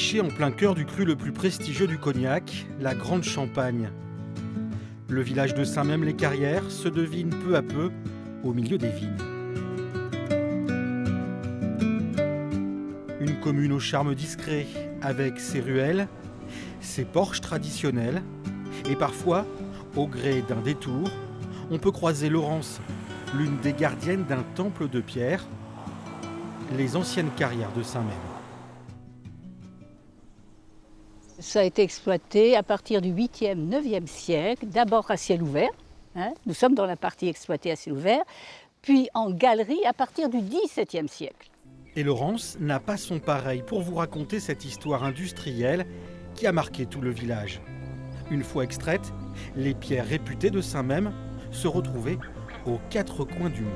niché en plein cœur du cru le plus prestigieux du Cognac, la Grande Champagne. Le village de Saint-Même-les-Carrières se devine peu à peu au milieu des vignes. Une commune au charme discret, avec ses ruelles, ses porches traditionnels, et parfois, au gré d'un détour, on peut croiser Laurence, l'une des gardiennes d'un temple de pierre, les anciennes carrières de Saint-Même. Ça a été exploité à partir du 8e, 9e siècle, d'abord à ciel ouvert, nous sommes dans la partie exploitée à ciel ouvert, puis en galerie à partir du 17e siècle. Et Laurence n'a pas son pareil pour vous raconter cette histoire industrielle qui a marqué tout le village. Une fois extraites, les pierres réputées de Saint-Même se retrouvaient aux quatre coins du monde.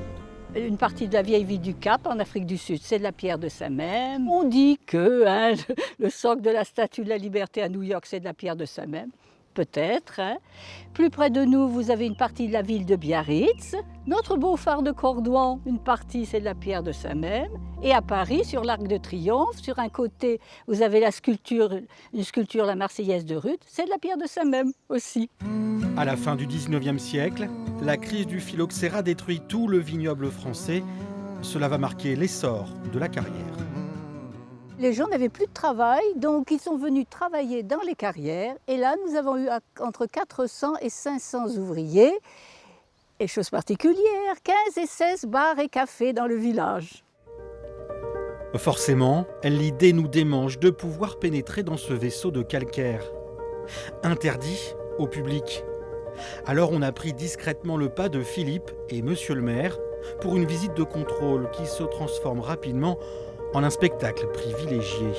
Une partie de la vieille ville du Cap, en Afrique du Sud, c'est de la pierre de Saint-Même. On dit que le socle de la Statue de la Liberté à New York, c'est de la pierre de Saint-Même. Peut-être. Plus près de nous, vous avez une partie de la ville de Biarritz. Notre beau phare de Cordouan, une partie, c'est de la pierre de Saint-Même. Et à Paris, sur l'Arc de Triomphe, sur un côté, vous avez une sculpture, la Marseillaise de Ruth, c'est de la pierre de Saint-Même aussi. À la fin du 19e siècle, la crise du phylloxéra détruit tout le vignoble français. Cela va marquer l'essor de la carrière. Les gens n'avaient plus de travail, donc ils sont venus travailler dans les carrières. Et là, nous avons eu entre 400 et 500 ouvriers. Et chose particulière, 15 et 16 bars et cafés dans le village. Forcément, l'idée nous démange de pouvoir pénétrer dans ce vaisseau de calcaire. Interdit au public. Alors on a pris discrètement le pas de Philippe et Monsieur le maire pour une visite de contrôle qui se transforme rapidement en un spectacle privilégié.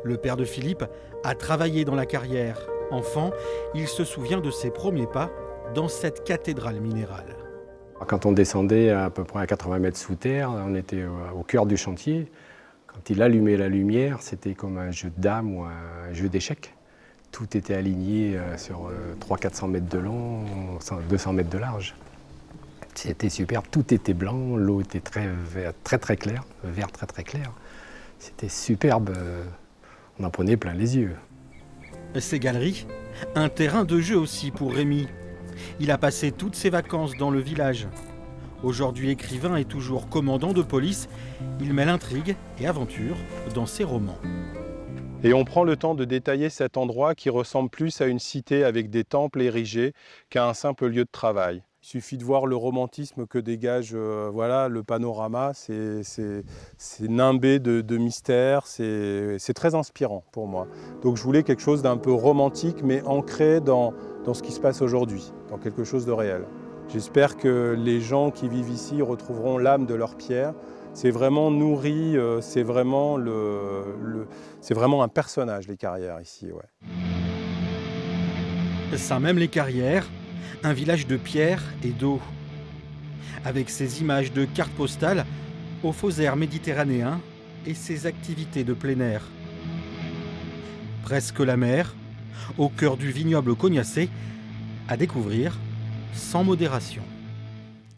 Le père de Philippe a travaillé dans la carrière. Enfant, il se souvient de ses premiers pas dans cette cathédrale minérale. Quand on descendait à peu près à 80 mètres sous terre, on était au cœur du chantier. Quand il allumait la lumière, c'était comme un jeu de dames ou un jeu d'échecs. Tout était aligné sur 300-400 mètres de long, 200 mètres de large. C'était superbe, tout était blanc, l'eau était très claire, le vert très clair. C'était superbe, on en prenait plein les yeux. Ces galeries, un terrain de jeu aussi pour Rémi. Il a passé toutes ses vacances dans le village. Aujourd'hui écrivain et toujours commandant de police, il mêle intrigue et aventure dans ses romans. Et on prend le temps de détailler cet endroit qui ressemble plus à une cité avec des temples érigés qu'à un simple lieu de travail. Il suffit de voir le romantisme que dégage le panorama, c'est nimbé de mystère, c'est très inspirant pour moi. Donc je voulais quelque chose d'un peu romantique mais ancré dans ce qui se passe aujourd'hui, dans quelque chose de réel. J'espère que les gens qui vivent ici retrouveront l'âme de leur pierre. C'est vraiment nourri, c'est vraiment un personnage, les carrières ici. Ouais. Saint-Même-les-Carrières, un village de pierre et d'eau. Avec ses images de cartes postales aux faux airs méditerranéens et ses activités de plein air. Presque la mer, au cœur du vignoble cognacé, à découvrir sans modération.